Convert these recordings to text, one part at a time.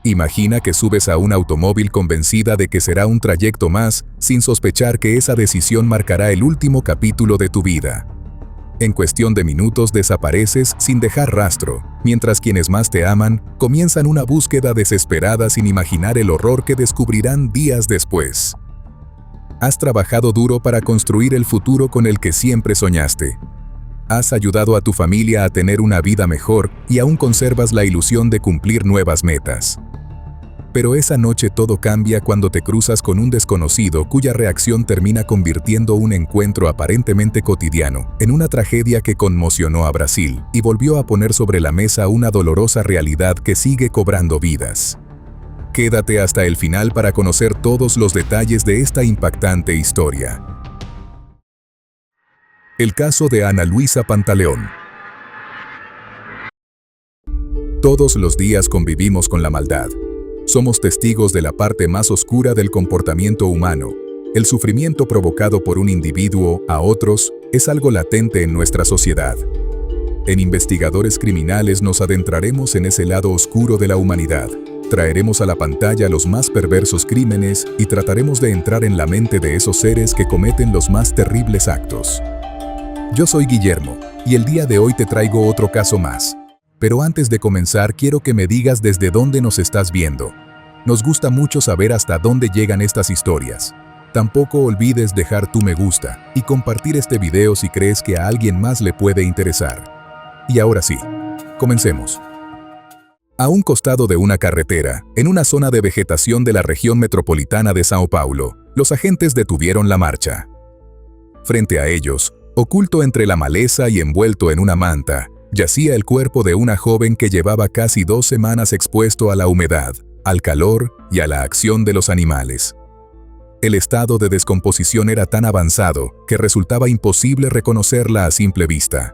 Imagina que subes a un automóvil convencida de que será un trayecto más, sin sospechar que esa decisión marcará el último capítulo de tu vida. En cuestión de minutos desapareces sin dejar rastro, mientras quienes más te aman comienzan una búsqueda desesperada sin imaginar el horror que descubrirán días después. Has trabajado duro para construir el futuro con el que siempre soñaste. Has ayudado a tu familia a tener una vida mejor y aún conservas la ilusión de cumplir nuevas metas. Pero esa noche todo cambia cuando te cruzas con un desconocido cuya reacción termina convirtiendo un encuentro aparentemente cotidiano en una tragedia que conmocionó a Brasil y volvió a poner sobre la mesa una dolorosa realidad que sigue cobrando vidas. Quédate hasta el final para conocer todos los detalles de esta impactante historia. El caso de Ana Luisa Pantaleón. Todos los días convivimos con la maldad. Somos testigos de la parte más oscura del comportamiento humano. El sufrimiento provocado por un individuo a otros es algo latente en nuestra sociedad. En Investigadores Criminales nos adentraremos en ese lado oscuro de la humanidad. Traeremos a la pantalla los más perversos crímenes y trataremos de entrar en la mente de esos seres que cometen los más terribles actos. Yo soy Guillermo, y el día de hoy te traigo otro caso más. Pero antes de comenzar, quiero que me digas desde dónde nos estás viendo. Nos gusta mucho saber hasta dónde llegan estas historias. Tampoco olvides dejar tu me gusta y compartir este video si crees que a alguien más le puede interesar. Y ahora sí, comencemos. A un costado de una carretera, en una zona de vegetación de la región metropolitana de Sao Paulo, los agentes detuvieron la marcha. Frente a ellos, oculto entre la maleza y envuelto en una manta, yacía el cuerpo de una joven que llevaba casi 2 semanas expuesto a la humedad, al calor y a la acción de los animales. El estado de descomposición era tan avanzado que resultaba imposible reconocerla a simple vista.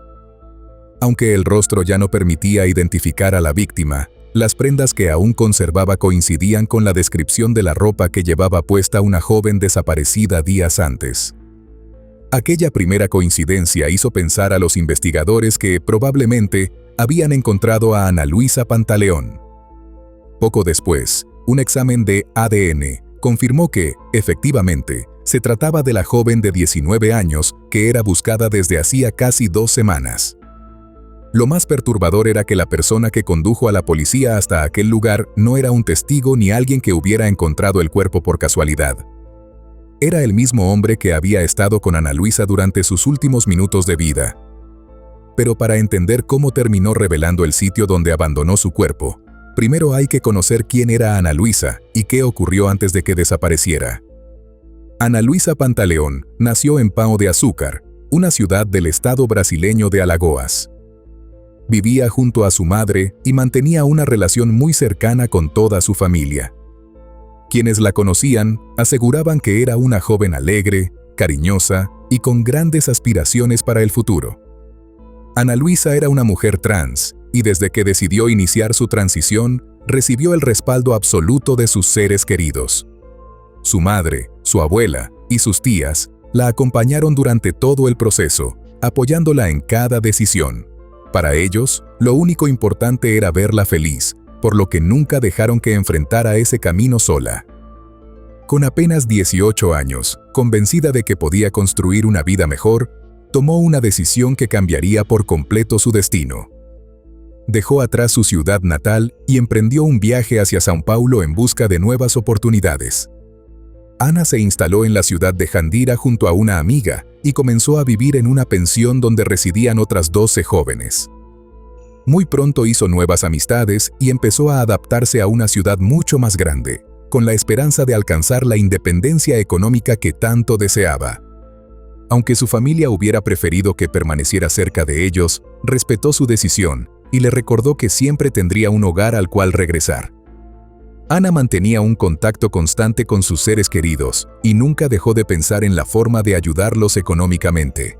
Aunque el rostro ya no permitía identificar a la víctima, las prendas que aún conservaba coincidían con la descripción de la ropa que llevaba puesta una joven desaparecida días antes. Aquella primera coincidencia hizo pensar a los investigadores que, probablemente, habían encontrado a Ana Luisa Pantaleón. Poco después, un examen de ADN confirmó que, efectivamente, se trataba de la joven de 19 años que era buscada desde hacía casi 2 semanas. Lo más perturbador era que la persona que condujo a la policía hasta aquel lugar no era un testigo ni alguien que hubiera encontrado el cuerpo por casualidad. Era el mismo hombre que había estado con Ana Luisa durante sus últimos minutos de vida. Pero para entender cómo terminó revelando el sitio donde abandonó su cuerpo, primero hay que conocer quién era Ana Luisa y qué ocurrió antes de que desapareciera. Ana Luisa Pantaleón nació en Pão de Açúcar, una ciudad del estado brasileño de Alagoas. Vivía junto a su madre y mantenía una relación muy cercana con toda su familia. Quienes la conocían aseguraban que era una joven alegre, cariñosa y con grandes aspiraciones para el futuro. Ana Luisa era una mujer trans y desde que decidió iniciar su transición, recibió el respaldo absoluto de sus seres queridos. Su madre, su abuela y sus tías la acompañaron durante todo el proceso, apoyándola en cada decisión. Para ellos, lo único importante era verla feliz, por lo que nunca dejaron que enfrentara ese camino sola. Con apenas 18 años, convencida de que podía construir una vida mejor, tomó una decisión que cambiaría por completo su destino. Dejó atrás su ciudad natal y emprendió un viaje hacia São Paulo en busca de nuevas oportunidades. Ana se instaló en la ciudad de Jandira junto a una amiga y comenzó a vivir en una pensión donde residían otras 12 jóvenes. Muy pronto hizo nuevas amistades y empezó a adaptarse a una ciudad mucho más grande, con la esperanza de alcanzar la independencia económica que tanto deseaba. Aunque su familia hubiera preferido que permaneciera cerca de ellos, respetó su decisión y le recordó que siempre tendría un hogar al cual regresar. Ana mantenía un contacto constante con sus seres queridos y nunca dejó de pensar en la forma de ayudarlos económicamente.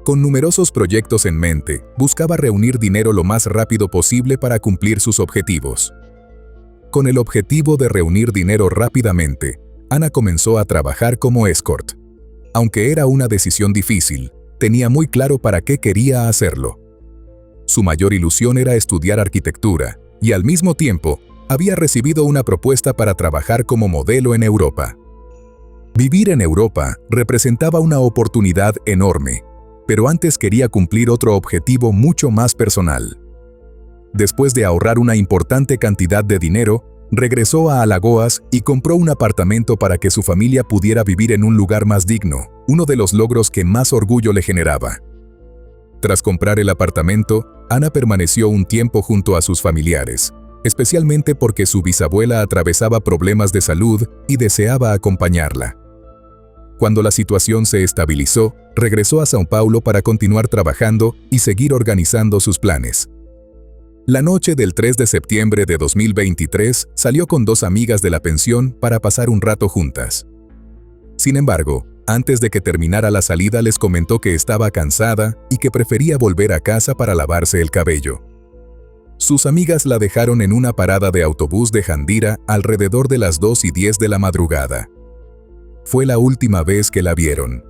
Con numerosos proyectos en mente, buscaba reunir dinero lo más rápido posible para cumplir sus objetivos. Con el objetivo de reunir dinero rápidamente, Ana comenzó a trabajar como escort. Aunque era una decisión difícil, tenía muy claro para qué quería hacerlo. Su mayor ilusión era estudiar arquitectura y al mismo tiempo había recibido una propuesta para trabajar como modelo en Europa. Vivir en Europa representaba una oportunidad enorme, pero antes quería cumplir otro objetivo mucho más personal. Después de ahorrar una importante cantidad de dinero, regresó a Alagoas y compró un apartamento para que su familia pudiera vivir en un lugar más digno, uno de los logros que más orgullo le generaba. Tras comprar el apartamento, Ana permaneció un tiempo junto a sus familiares, especialmente porque su bisabuela atravesaba problemas de salud y deseaba acompañarla. Cuando la situación se estabilizó, regresó a São Paulo para continuar trabajando y seguir organizando sus planes. La noche del 3 de septiembre de 2023 salió con 2 amigas de la pensión para pasar un rato juntas. Sin embargo, antes de que terminara la salida les comentó que estaba cansada y que prefería volver a casa para lavarse el cabello. Sus amigas la dejaron en una parada de autobús de Jandira alrededor de las 2:10 de la madrugada. Fue la última vez que la vieron.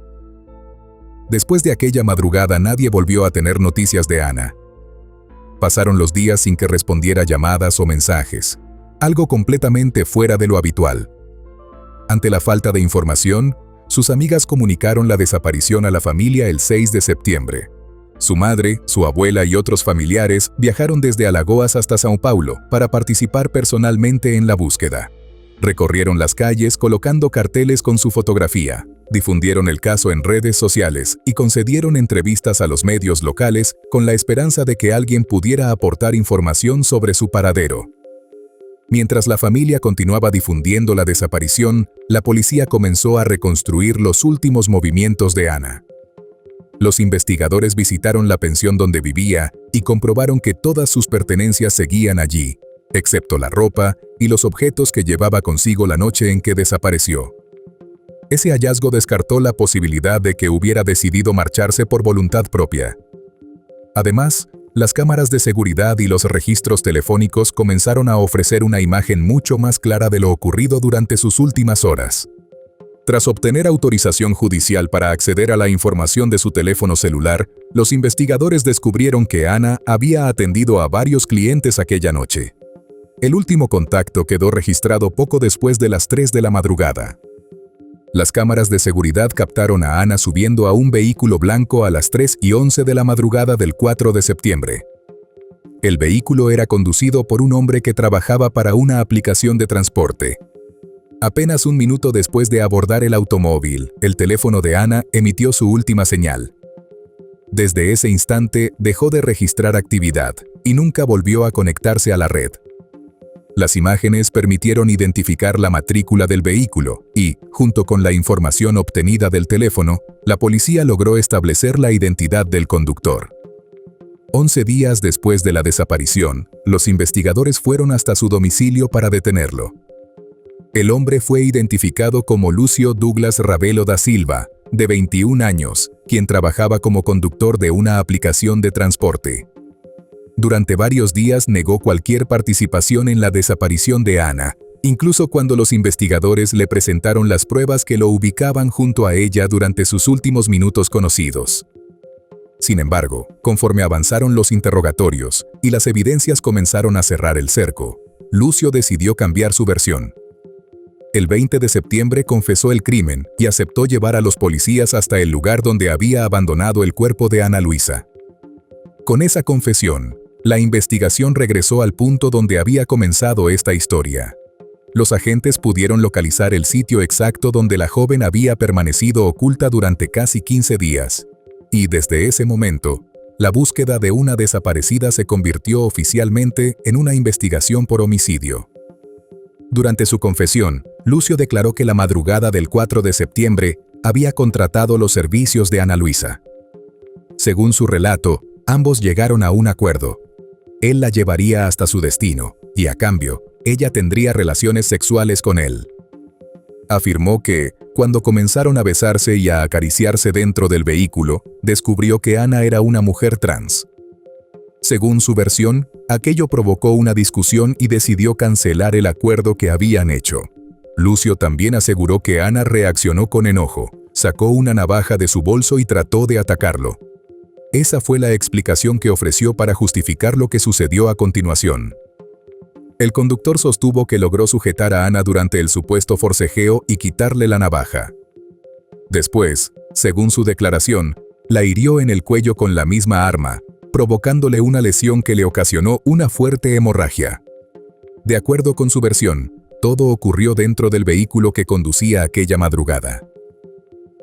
Después de aquella madrugada nadie volvió a tener noticias de Ana. Pasaron los días sin que respondiera llamadas o mensajes, algo completamente fuera de lo habitual. Ante la falta de información, sus amigas comunicaron la desaparición a la familia el 6 de septiembre. Su madre, su abuela y otros familiares viajaron desde Alagoas hasta São Paulo para participar personalmente en la búsqueda. Recorrieron las calles colocando carteles con su fotografía, difundieron el caso en redes sociales y concedieron entrevistas a los medios locales con la esperanza de que alguien pudiera aportar información sobre su paradero. Mientras la familia continuaba difundiendo la desaparición, la policía comenzó a reconstruir los últimos movimientos de Ana. Los investigadores visitaron la pensión donde vivía y comprobaron que todas sus pertenencias seguían allí, excepto la ropa y los objetos que llevaba consigo la noche en que desapareció. Ese hallazgo descartó la posibilidad de que hubiera decidido marcharse por voluntad propia. Además, las cámaras de seguridad y los registros telefónicos comenzaron a ofrecer una imagen mucho más clara de lo ocurrido durante sus últimas horas. Tras obtener autorización judicial para acceder a la información de su teléfono celular, los investigadores descubrieron que Ana había atendido a varios clientes aquella noche. El último contacto quedó registrado poco después de las 3 de la madrugada. Las cámaras de seguridad captaron a Ana subiendo a un vehículo blanco a las 3:11 de la madrugada del 4 de septiembre. El vehículo era conducido por un hombre que trabajaba para una aplicación de transporte. Apenas un minuto después de abordar el automóvil, el teléfono de Ana emitió su última señal. Desde ese instante dejó de registrar actividad y nunca volvió a conectarse a la red. Las imágenes permitieron identificar la matrícula del vehículo y, junto con la información obtenida del teléfono, la policía logró establecer la identidad del conductor. 11 días después de la desaparición, los investigadores fueron hasta su domicilio para detenerlo. El hombre fue identificado como Lúcio Douglas Ravelo da Silva, de 21 años, quien trabajaba como conductor de una aplicación de transporte. Durante varios días negó cualquier participación en la desaparición de Ana, incluso cuando los investigadores le presentaron las pruebas que lo ubicaban junto a ella durante sus últimos minutos conocidos. Sin embargo, conforme avanzaron los interrogatorios y las evidencias comenzaron a cerrar el cerco, Lúcio decidió cambiar su versión. El 20 de septiembre confesó el crimen y aceptó llevar a los policías hasta el lugar donde había abandonado el cuerpo de Ana Luisa. Con esa confesión, la investigación regresó al punto donde había comenzado esta historia. Los agentes pudieron localizar el sitio exacto donde la joven había permanecido oculta durante casi 15 días. Y desde ese momento, la búsqueda de una desaparecida se convirtió oficialmente en una investigación por homicidio. Durante su confesión, Lúcio declaró que la madrugada del 4 de septiembre había contratado los servicios de Ana Luisa. Según su relato, ambos llegaron a un acuerdo. Él la llevaría hasta su destino, y a cambio, ella tendría relaciones sexuales con él. Afirmó que, cuando comenzaron a besarse y a acariciarse dentro del vehículo, descubrió que Ana era una mujer trans. Según su versión, aquello provocó una discusión y decidió cancelar el acuerdo que habían hecho. Lúcio también aseguró que Ana reaccionó con enojo, sacó una navaja de su bolso y trató de atacarlo. Esa fue la explicación que ofreció para justificar lo que sucedió a continuación. El conductor sostuvo que logró sujetar a Ana durante el supuesto forcejeo y quitarle la navaja. Después, según su declaración, la hirió en el cuello con la misma arma, provocándole una lesión que le ocasionó una fuerte hemorragia. De acuerdo con su versión, todo ocurrió dentro del vehículo que conducía aquella madrugada.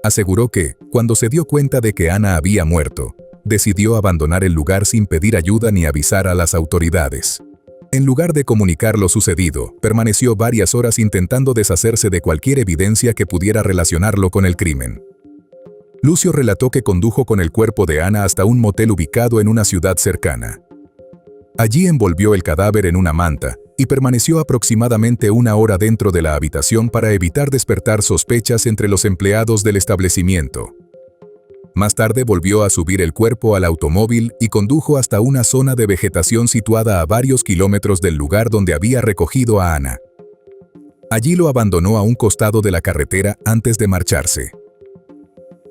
Aseguró que, cuando se dio cuenta de que Ana había muerto, decidió abandonar el lugar sin pedir ayuda ni avisar a las autoridades. En lugar de comunicar lo sucedido, permaneció varias horas intentando deshacerse de cualquier evidencia que pudiera relacionarlo con el crimen. Lucio relató que condujo con el cuerpo de Ana hasta un motel ubicado en una ciudad cercana. Allí envolvió el cadáver en una manta y permaneció aproximadamente una hora dentro de la habitación para evitar despertar sospechas entre los empleados del establecimiento. Más tarde volvió a subir el cuerpo al automóvil y condujo hasta una zona de vegetación situada a varios kilómetros del lugar donde había recogido a Ana. Allí lo abandonó a un costado de la carretera antes de marcharse.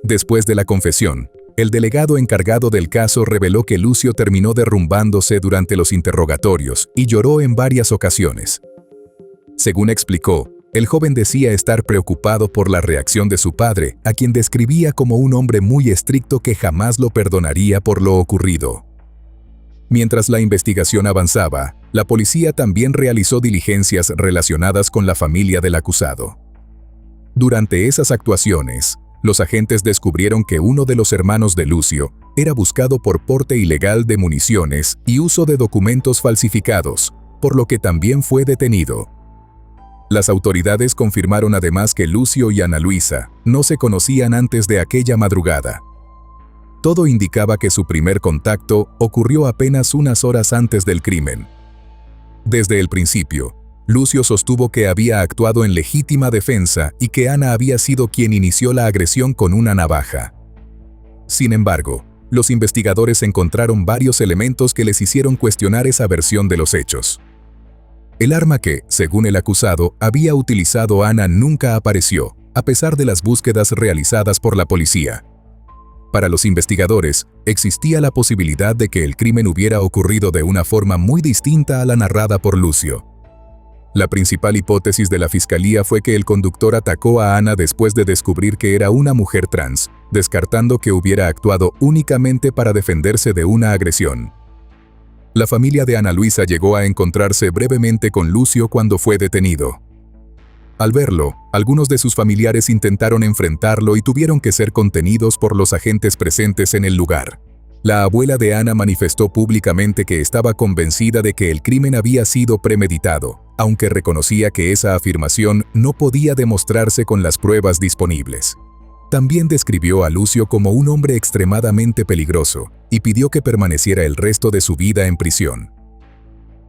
Después de la confesión, el delegado encargado del caso reveló que Lucio terminó derrumbándose durante los interrogatorios y lloró en varias ocasiones. Según explicó, el joven decía estar preocupado por la reacción de su padre, a quien describía como un hombre muy estricto que jamás lo perdonaría por lo ocurrido. Mientras la investigación avanzaba, la policía también realizó diligencias relacionadas con la familia del acusado. Durante esas actuaciones, los agentes descubrieron que uno de los hermanos de Lucio era buscado por porte ilegal de municiones y uso de documentos falsificados, por lo que también fue detenido. Las autoridades confirmaron además que Lucio y Ana Luisa no se conocían antes de aquella madrugada. Todo indicaba que su primer contacto ocurrió apenas unas horas antes del crimen. Desde el principio, Lucio sostuvo que había actuado en legítima defensa y que Ana había sido quien inició la agresión con una navaja. Sin embargo, los investigadores encontraron varios elementos que les hicieron cuestionar esa versión de los hechos. El arma que, según el acusado, había utilizado Ana nunca apareció, a pesar de las búsquedas realizadas por la policía. Para los investigadores, existía la posibilidad de que el crimen hubiera ocurrido de una forma muy distinta a la narrada por Lucio. La principal hipótesis de la fiscalía fue que el conductor atacó a Ana después de descubrir que era una mujer trans, descartando que hubiera actuado únicamente para defenderse de una agresión. La familia de Ana Luisa llegó a encontrarse brevemente con Lucio cuando fue detenido. Al verlo, algunos de sus familiares intentaron enfrentarlo y tuvieron que ser contenidos por los agentes presentes en el lugar. La abuela de Ana manifestó públicamente que estaba convencida de que el crimen había sido premeditado, aunque reconocía que esa afirmación no podía demostrarse con las pruebas disponibles. También describió a Lucio como un hombre extremadamente peligroso y pidió que permaneciera el resto de su vida en prisión.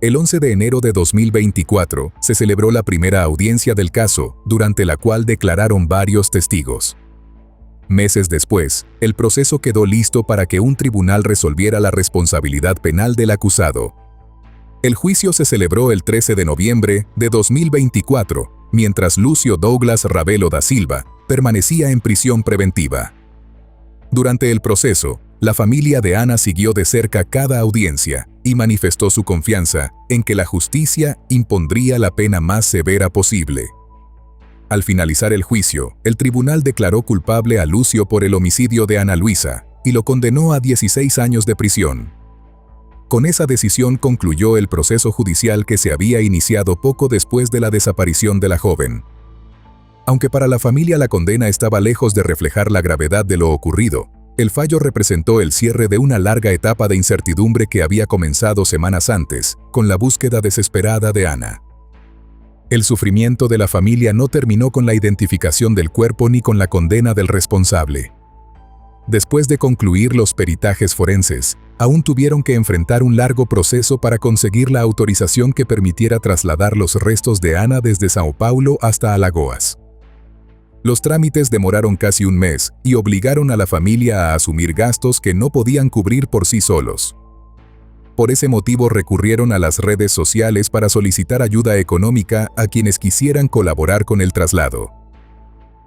El 11 de enero de 2024 se celebró la primera audiencia del caso, durante la cual declararon varios testigos. Meses después, el proceso quedó listo para que un tribunal resolviera la responsabilidad penal del acusado. El juicio se celebró el 13 de noviembre de 2024, mientras Lucio Douglas Ravelo da Silva permanecía en prisión preventiva. Durante el proceso, la familia de Ana siguió de cerca cada audiencia y manifestó su confianza en que la justicia impondría la pena más severa posible. Al finalizar el juicio, el tribunal declaró culpable a Lucio por el homicidio de Ana Luisa y lo condenó a 16 años de prisión. Con esa decisión concluyó el proceso judicial que se había iniciado poco después de la desaparición de la joven. Aunque para la familia la condena estaba lejos de reflejar la gravedad de lo ocurrido, el fallo representó el cierre de una larga etapa de incertidumbre que había comenzado semanas antes, con la búsqueda desesperada de Ana. El sufrimiento de la familia no terminó con la identificación del cuerpo ni con la condena del responsable. Después de concluir los peritajes forenses, aún tuvieron que enfrentar un largo proceso para conseguir la autorización que permitiera trasladar los restos de Ana desde São Paulo hasta Alagoas. Los trámites demoraron casi un mes y obligaron a la familia a asumir gastos que no podían cubrir por sí solos. Por ese motivo recurrieron a las redes sociales para solicitar ayuda económica a quienes quisieran colaborar con el traslado.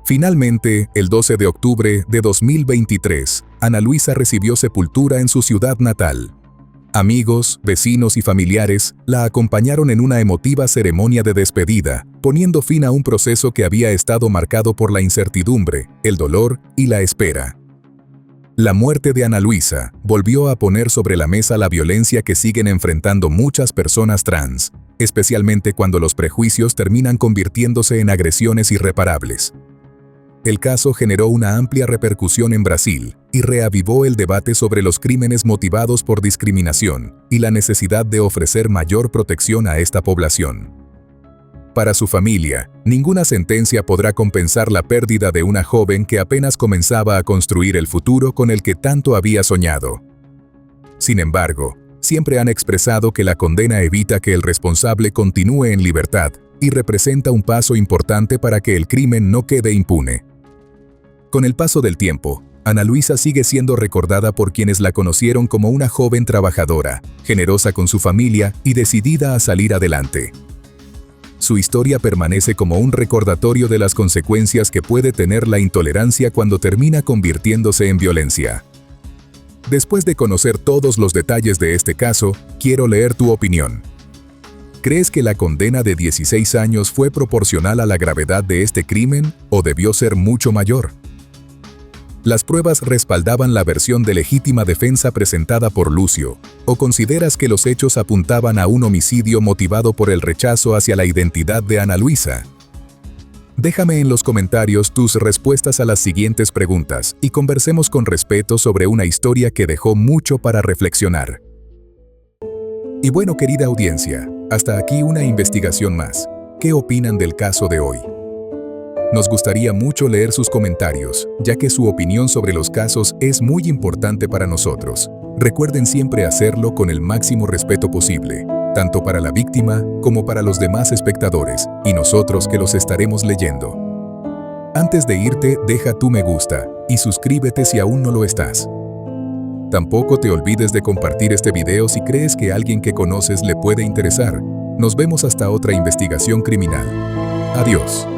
Finalmente, el 12 de octubre de 2023, Ana Luisa recibió sepultura en su ciudad natal. Amigos, vecinos y familiares la acompañaron en una emotiva ceremonia de despedida, poniendo fin a un proceso que había estado marcado por la incertidumbre, el dolor y la espera. La muerte de Ana Luisa volvió a poner sobre la mesa la violencia que siguen enfrentando muchas personas trans, especialmente cuando los prejuicios terminan convirtiéndose en agresiones irreparables. El caso generó una amplia repercusión en Brasil y reavivó el debate sobre los crímenes motivados por discriminación y la necesidad de ofrecer mayor protección a esta población. Para su familia, ninguna sentencia podrá compensar la pérdida de una joven que apenas comenzaba a construir el futuro con el que tanto había soñado. Sin embargo, siempre han expresado que la condena evita que el responsable continúe en libertad y representa un paso importante para que el crimen no quede impune. Con el paso del tiempo, Ana Luisa sigue siendo recordada por quienes la conocieron como una joven trabajadora, generosa con su familia y decidida a salir adelante. Su historia permanece como un recordatorio de las consecuencias que puede tener la intolerancia cuando termina convirtiéndose en violencia. Después de conocer todos los detalles de este caso, quiero leer tu opinión. ¿Crees que la condena de 16 años fue proporcional a la gravedad de este crimen o debió ser mucho mayor? ¿Las pruebas respaldaban la versión de legítima defensa presentada por Lucio, o consideras que los hechos apuntaban a un homicidio motivado por el rechazo hacia la identidad de Ana Luisa? Déjame en los comentarios tus respuestas a las siguientes preguntas y conversemos con respeto sobre una historia que dejó mucho para reflexionar. Y bueno, querida audiencia, hasta aquí una investigación más. ¿Qué opinan del caso de hoy? Nos gustaría mucho leer sus comentarios, ya que su opinión sobre los casos es muy importante para nosotros. Recuerden siempre hacerlo con el máximo respeto posible, tanto para la víctima como para los demás espectadores, y nosotros que los estaremos leyendo. Antes de irte, deja tu me gusta y suscríbete si aún no lo estás. Tampoco te olvides de compartir este video si crees que a alguien que conoces le puede interesar. Nos vemos hasta otra investigación criminal. Adiós.